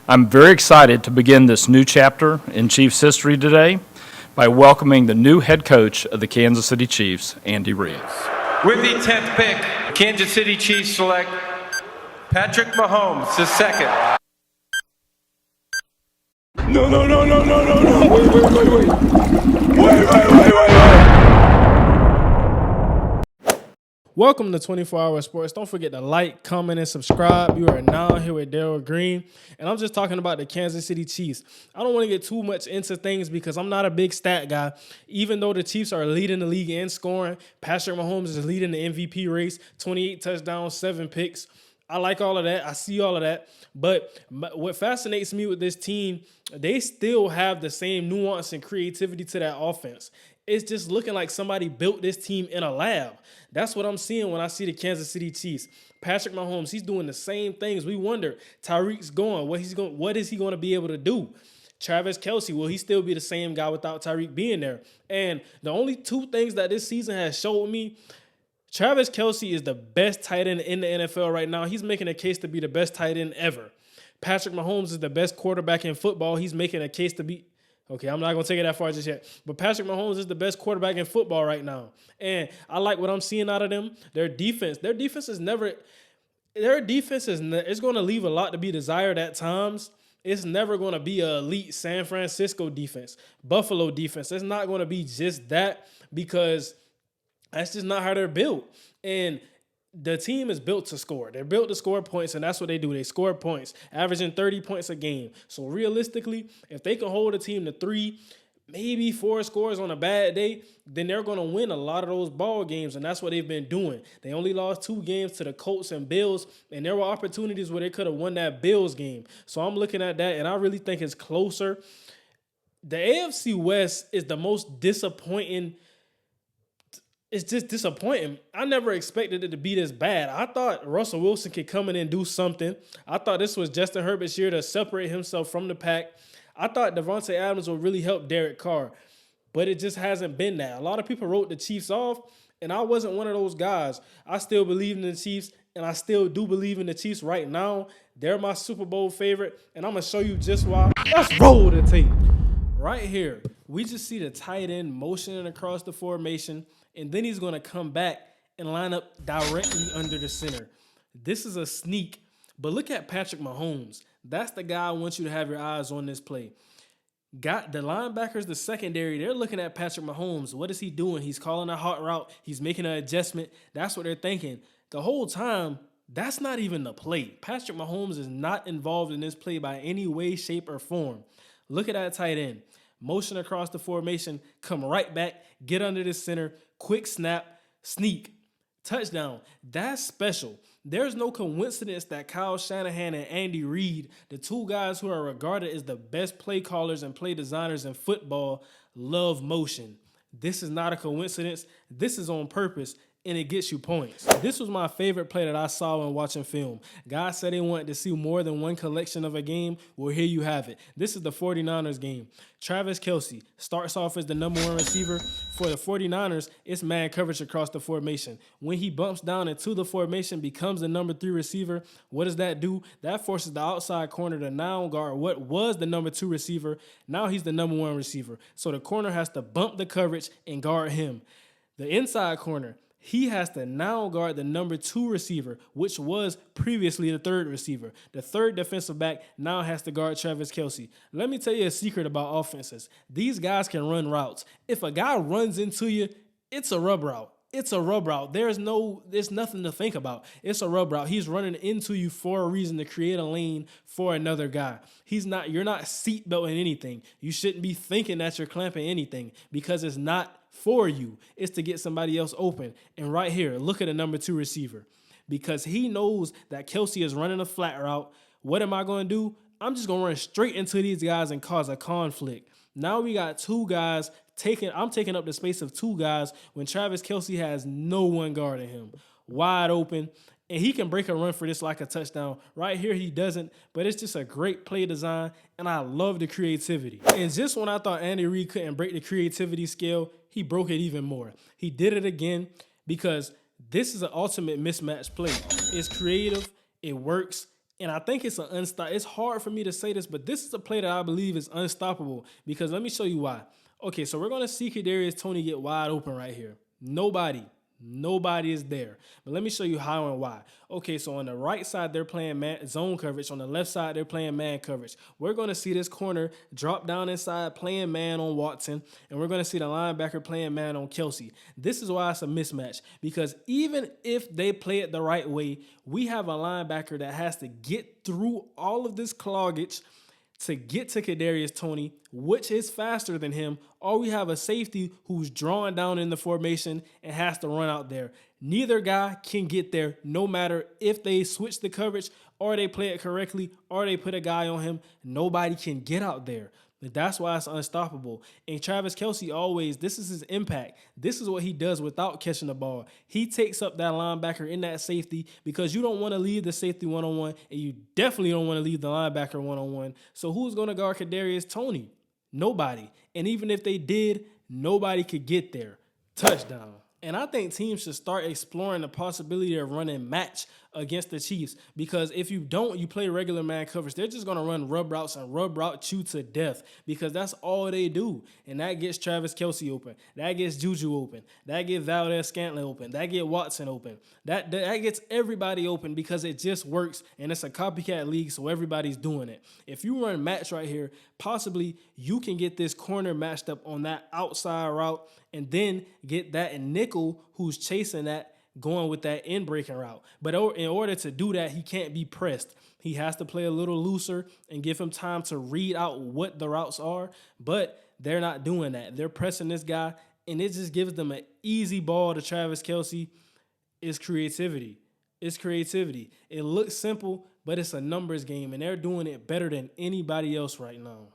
I'm very excited to begin this new chapter in Chiefs history today by welcoming the new head coach of the Kansas City Chiefs, Andy Reid. With the 10th pick, Kansas City Chiefs select Patrick Mahomes, the second. No. Wait. Welcome to 24-Hour Sports. Don't forget to like, comment, and subscribe. You are now here with Daryl Green, and I'm just talking about the Kansas City Chiefs. I don't want to get too much into things because I'm not a big stat guy. Even though the Chiefs are leading the league in scoring, Patrick Mahomes is leading the MVP race, 28 touchdowns, 7 picks. I like all of that. I see all of that. But what fascinates me with this team, they still have the same nuance and creativity to that offense. It's just looking like somebody built this team in a lab. That's what I'm seeing when I see the Kansas City Chiefs. Patrick Mahomes, he's doing the same things. We wonder, Tyreek's going. What is he going to be able to do? Travis KELCE, will he still be the same guy without Tyreek being there? And the only two things that this season has showed me, Travis KELCE is the best tight end in the NFL right now. He's making a case to be the best tight end ever. Patrick Mahomes is the best quarterback in football. He's making a case to be... Okay, I'm not going to take it that far just yet. But Patrick Mahomes is the best quarterback in football right now. And I like what I'm seeing out of them. Their defense is going to leave a lot to be desired at times. It's never going to be an elite San Francisco defense, Buffalo defense. It's not going to be just that because that's just not how they're built. And the team is built to score. They're built to score points, and that's what they do. They score points, averaging 30 points a game. So realistically, if they can hold a team to 3, maybe 4 scores on a bad day, then they're going to win a lot of those ball games, and that's what they've been doing. They only lost 2 games to the Colts and Bills, and there were opportunities where they could have won that Bills game. So I'm looking at that, and I really think it's closer. The AFC West is the most disappointing. It's just disappointing. I never expected it to be this bad. I thought Russell Wilson could come in and do something. I thought this was Justin Herbert's year to separate himself from the pack. I thought Devontae Adams would really help Derek Carr, but it just hasn't been that. A lot of people wrote the Chiefs off, and I wasn't one of those guys. I still believe in the Chiefs, and I still do believe in the Chiefs right now. They're my Super Bowl favorite, and I'm going to show you just why. Let's roll the tape. Right here, we just see the tight end motioning across the formation, and then he's going to come back and line up directly under the center. This is a sneak, but look at Patrick Mahomes. That's the guy I want you to have your eyes on this play. Got the linebackers, the secondary, they're looking at Patrick Mahomes. What is he doing? He's calling a hot route. He's making an adjustment. That's what they're thinking. The whole time, that's not even the play. Patrick Mahomes is not involved in this play by any way, shape, or form. Look at that tight end. Motion across the formation, come right back, get under the center, quick snap, sneak, touchdown. That's special. There's no coincidence that Kyle Shanahan and Andy Reid, the two guys who are regarded as the best play callers and play designers in football, love motion. This is not a coincidence. This is on purpose, and it gets you points. This was my favorite play that I saw when watching film. Guys said they wanted to see more than one collection of a game. Well, here you have it. This is the 49ers game. Travis KELCE starts off as the number 1 receiver. For the 49ers, it's man coverage across the formation. When he bumps down into the formation, becomes the number 3 receiver, what does that do? That forces the outside corner to now guard what was the number 2 receiver. Now he's the number 1 receiver. So the corner has to bump the coverage and guard him. The inside corner, he has to now guard the number 2 receiver, which was previously the 3rd receiver. The 3rd defensive back now has to guard Travis KELCE. Let me tell you a secret about offenses. These guys can run routes. If a guy runs into you, it's a rub route. It's a rub route. There's nothing to think about. It's a rub route. He's running into you for a reason to create a lane for another guy. You're not seatbelting anything. You shouldn't be thinking that you're clamping anything because it's not for you. It's to get somebody else open. And right here, look at the number 2 receiver. Because he knows that KELCE is running a flat route. What am I going to do? I'm just going to run straight into these guys and cause a conflict. Now we got 2 guys I'm taking up the space of 2 guys when Travis KELCE has no one guarding him. Wide open. And he can break a run for this like a touchdown. Right here, he doesn't. But it's just a great play design, and I love the creativity. And just when I thought Andy Reid couldn't break the creativity scale, he broke it even more. He did it again because this is an ultimate mismatch play. It's creative. It works. And I think it's it's hard for me to say this, but this is a play that I believe is unstoppable because let me show you why. Okay, so we're going to see KADARIUS TONEY get wide open right here. Nobody is there. But let me show you how and why. Okay, so on the right side, they're playing zone coverage. On the left side, they're playing man coverage. We're going to see this corner drop down inside, playing man on Watson, and we're going to see the linebacker playing man on KELCE. This is why it's a mismatch, because even if they play it the right way, we have a linebacker that has to get through all of this cloggage to get to KADARIUS TONEY, which is faster than him, or we have a safety who's drawn down in the formation and has to run out there. Neither guy can get there no matter if they switch the coverage or they play it correctly or they put a guy on him. Nobody can get out there. That's why it's unstoppable. And Travis KELCE always, this is his impact. This is what he does without catching the ball. He takes up that linebacker in that safety because you don't want to leave the safety one-on-one, and you definitely don't want to leave the linebacker one-on-one. So who's going to guard KADARIUS TONEY? Nobody. And even if they did, nobody could get there. Touchdown. And I think teams should start exploring the possibility of running match against the Chiefs, because if you don't, you play regular man coverage, they're just going to run rub routes and rub route you to death because that's all they do. And that gets Travis KELCE open. That gets Juju open. That gets Valdez-Scantling open. That gets Watson open. That gets everybody open because it just works, and it's a copycat league, so everybody's doing it. If you run match right here, possibly you can get this corner matched up on that outside route and then get that nickel who's chasing that going with that in breaking route. But in order to do that, he can't be pressed. He has to play a little looser and give him time to read out what the routes are, but they're not doing that. They're pressing this guy, and it just gives them an easy ball to Travis KELCE. It's creativity. It's creativity. It looks simple, but it's a numbers game, and they're doing it better than anybody else right now.